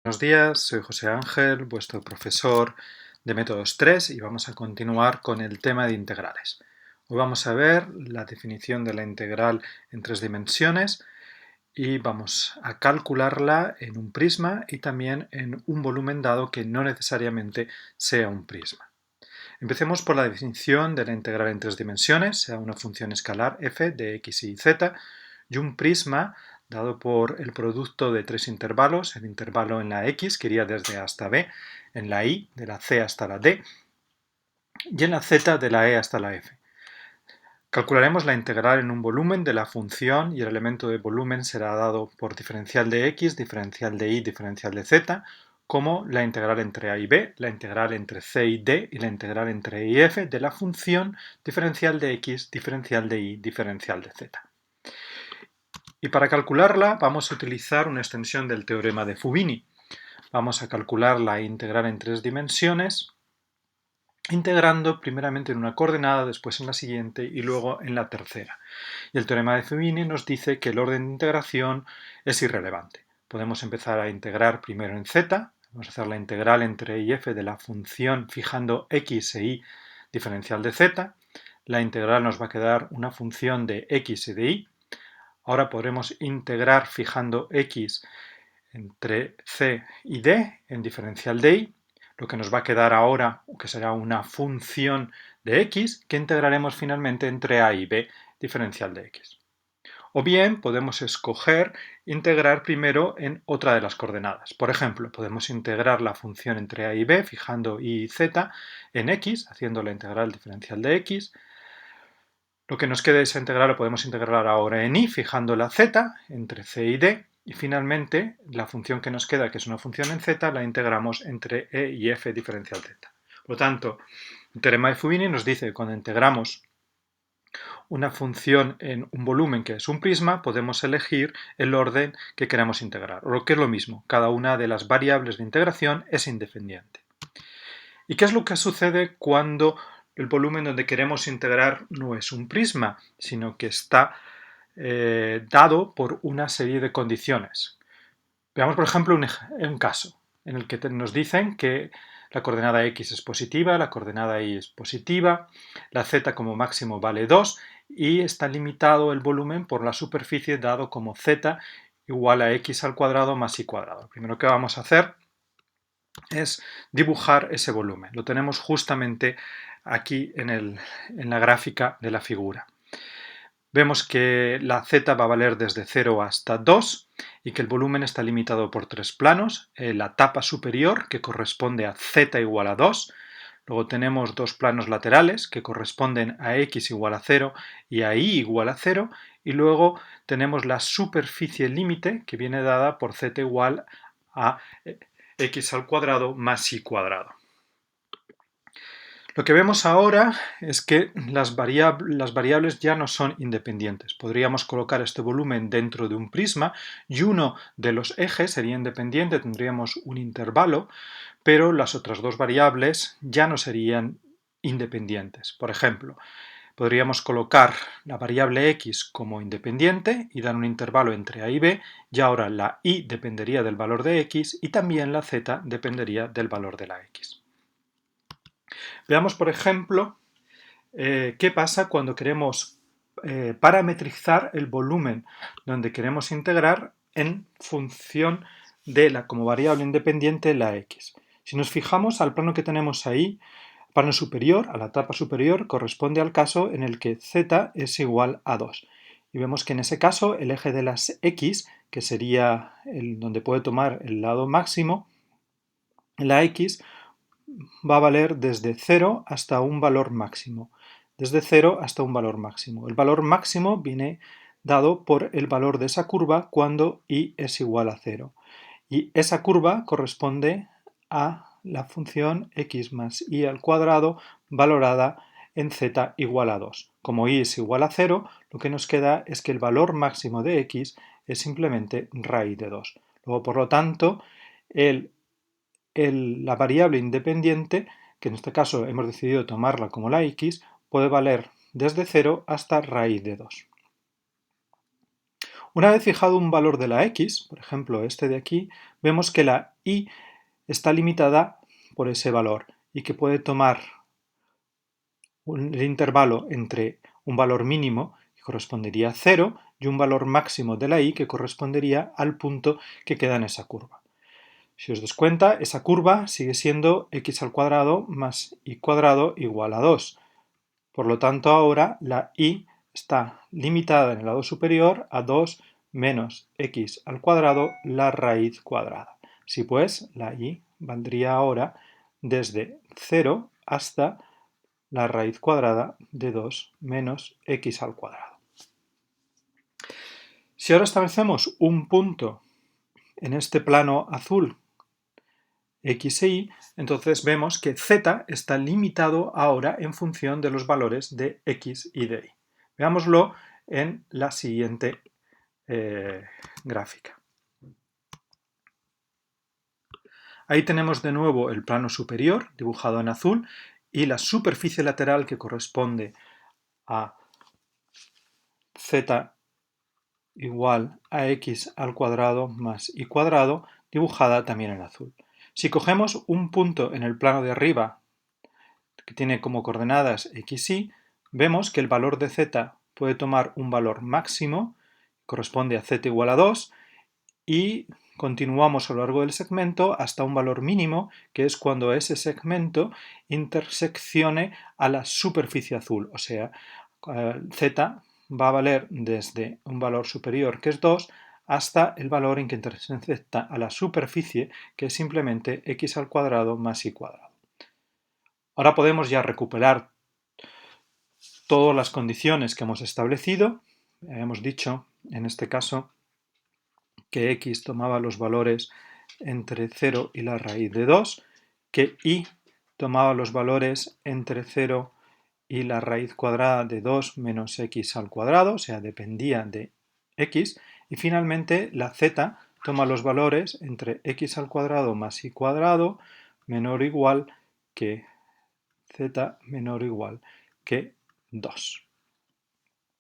Buenos días, soy José Ángel, vuestro profesor de métodos 3 y vamos a continuar con el tema de integrales. Hoy vamos a ver la definición de la integral en tres dimensiones y vamos a calcularla en un prisma y también en un volumen dado que no necesariamente sea un prisma. Empecemos por la definición de la integral en tres dimensiones, sea una función escalar f de x y z, y un prisma dado por el producto de tres intervalos, el intervalo en la x, que iría desde A hasta B, en la y, de la c hasta la d, y en la z, de la e hasta la f. Calcularemos la integral en un volumen de la función y el elemento de volumen será dado por diferencial de x, diferencial de y, diferencial de z, como la integral entre a y b, la integral entre c y d y la integral entre e y f de la función diferencial de x, diferencial de y, diferencial de z. Y para calcularla vamos a utilizar una extensión del teorema de Fubini. Vamos a calcular la integral en tres dimensiones integrando primeramente en una coordenada, después en la siguiente y luego en la tercera. Y el teorema de Fubini nos dice que el orden de integración es irrelevante. Podemos empezar a integrar primero en z, vamos a hacer la integral entre e y f de la función fijando x e y diferencial de z. La integral nos va a quedar una función de x y de y. Ahora podremos integrar fijando x entre c y d en diferencial de y, lo que nos va a quedar ahora, que será una función de x, que integraremos finalmente entre a y b, diferencial de x. O bien podemos escoger integrar primero en otra de las coordenadas. Por ejemplo, podemos integrar la función entre a y b, fijando y y z en x, haciendo la integral diferencial de x. Lo que nos quede de esa integral lo podemos integrar ahora en y, fijando la z entre c y d. Y finalmente, la función que nos queda, que es una función en z, la integramos entre e y f diferencial z. Por lo tanto, el teorema de Fubini nos dice que cuando integramos una función en un volumen que es un prisma, podemos elegir el orden que queramos integrar. O lo que es lo mismo, cada una de las variables de integración es independiente. ¿Y qué es lo que sucede cuando el volumen donde queremos integrar no es un prisma, sino que está dado por una serie de condiciones? Veamos, por ejemplo, un caso en el que nos dicen que la coordenada x es positiva, la coordenada y es positiva, la z como máximo vale 2 y está limitado el volumen por la superficie dado como z igual a x al cuadrado más y cuadrado. Lo primero que vamos a hacer es dibujar ese volumen. Lo tenemos justamente aquí en la gráfica de la figura. Vemos que la z va a valer desde 0 hasta 2 y que el volumen está limitado por tres planos. La tapa superior, que corresponde a z igual a 2. Luego tenemos dos planos laterales, que corresponden a x igual a 0 y a y igual a 0. Y luego tenemos la superficie límite, que viene dada por z igual a x al cuadrado más y cuadrado. Lo que vemos ahora es que las variables ya no son independientes. Podríamos colocar este volumen dentro de un prisma y uno de los ejes sería independiente, tendríamos un intervalo, pero las otras dos variables ya no serían independientes. Por ejemplo, podríamos colocar la variable x como independiente y dar un intervalo entre a y b, y ahora la y dependería del valor de x y también la z dependería del valor de la x. Veamos, por ejemplo, qué pasa cuando queremos parametrizar el volumen donde queremos integrar en función de como variable independiente la x. Si nos fijamos al plano que tenemos ahí, plano superior, a la tapa superior, corresponde al caso en el que z es igual a 2. Y vemos que en ese caso el eje de las x, que sería donde puede tomar el lado máximo, la x va a valer desde 0 hasta un valor máximo. Desde 0 hasta un valor máximo. El valor máximo viene dado por el valor de esa curva cuando y es igual a 0. Y esa curva corresponde a la función x más y al cuadrado valorada en z igual a 2. Como y es igual a 0, lo que nos queda es que el valor máximo de x es simplemente raíz de 2. Luego, por lo tanto, la variable independiente, que en este caso hemos decidido tomarla como la x, puede valer desde 0 hasta raíz de 2. Una vez fijado un valor de la x, por ejemplo este de aquí, vemos que la y está limitada por ese valor y que puede tomar el intervalo entre un valor mínimo que correspondería a 0 y un valor máximo de la y que correspondería al punto que queda en esa curva. Si os das cuenta, esa curva sigue siendo x al cuadrado más y cuadrado igual a 2. Por lo tanto, ahora la y está limitada en el lado superior a 2 menos x al cuadrado la raíz cuadrada. Así pues, la y valdría ahora desde 0 hasta la raíz cuadrada de 2 menos x al cuadrado. Si ahora establecemos un punto en este plano azul x e y, entonces vemos que z está limitado ahora en función de los valores de x y de y. Veámoslo en la siguiente gráfica. Ahí tenemos de nuevo el plano superior dibujado en azul y la superficie lateral que corresponde a z igual a x al cuadrado más y cuadrado dibujada también en azul. Si cogemos un punto en el plano de arriba que tiene como coordenadas x, y, vemos que el valor de z puede tomar un valor máximo, corresponde a z igual a 2, y continuamos a lo largo del segmento hasta un valor mínimo, que es cuando ese segmento interseccione a la superficie azul, o sea, z va a valer desde un valor superior, que es 2, hasta el valor en que intersecta a la superficie, que es simplemente x al cuadrado más y cuadrado. Ahora podemos ya recuperar todas las condiciones que hemos establecido. Hemos dicho, en este caso, que x tomaba los valores entre 0 y la raíz de 2, que y tomaba los valores entre 0 y la raíz cuadrada de 2 menos x al cuadrado, o sea, dependía de x, y finalmente la z toma los valores entre x al cuadrado más y cuadrado menor o igual que z menor o igual que 2.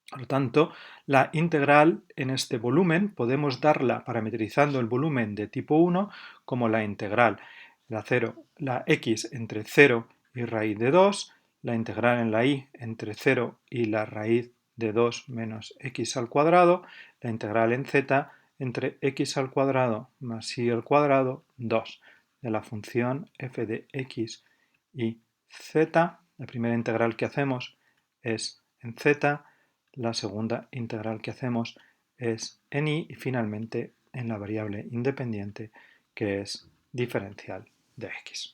Por lo tanto, la integral en este volumen podemos darla parametrizando el volumen de tipo 1 como la integral la x entre 0 y raíz de 2, la integral en la y entre 0 y la raíz de 2 menos x al cuadrado, la integral en z entre x al cuadrado más y al cuadrado 2 de la función f de x y z. La primera integral que hacemos es en z, la segunda integral que hacemos es en y finalmente en la variable independiente que es diferencial de x.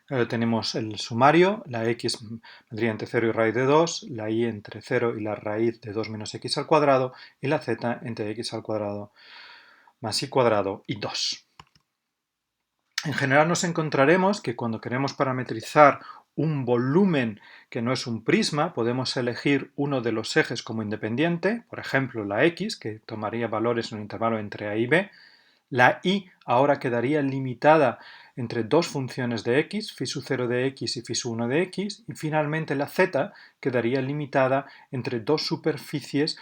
Ahora tenemos el sumario, la x vendría entre 0 y raíz de 2, la y entre 0 y la raíz de 2 menos x al cuadrado y la z entre x al cuadrado más y cuadrado y 2. En general nos encontraremos que cuando queremos parametrizar un volumen que no es un prisma, podemos elegir uno de los ejes como independiente, por ejemplo la x, que tomaría valores en un intervalo entre a y b. La y ahora quedaría limitada entre dos funciones de x, φ0 de x y φ1 de x, y finalmente la z quedaría limitada entre dos superficies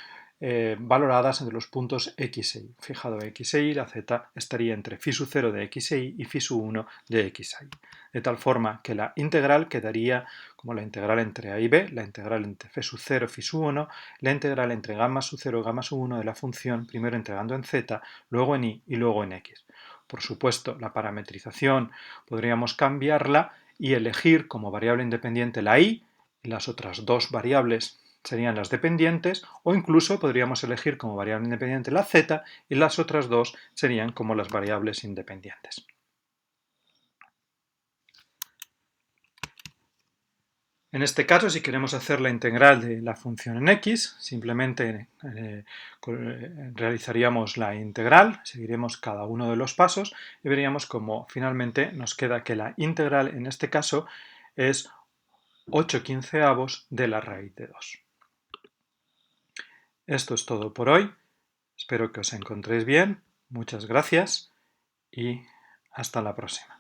valoradas entre los puntos x e y. Fijado x e y, la z estaría entre φ0 de x e y φ1 de x e y. De tal forma que la integral quedaría como la integral entre a y b, la integral entre φ0, φ1, la integral entre gamma su 0 y gamma su 1 de la función, primero integrando en z, luego en y luego en x. Por supuesto, la parametrización podríamos cambiarla y elegir como variable independiente la y las otras dos variables serían las dependientes, o incluso podríamos elegir como variable independiente la z y las otras dos serían como las variables independientes. En este caso, si queremos hacer la integral de la función en x, simplemente realizaríamos la integral, seguiremos cada uno de los pasos y veríamos cómo finalmente nos queda que la integral en este caso es 8/15 de la raíz de 2. Esto es todo por hoy. Espero que os encontréis bien. Muchas gracias y hasta la próxima.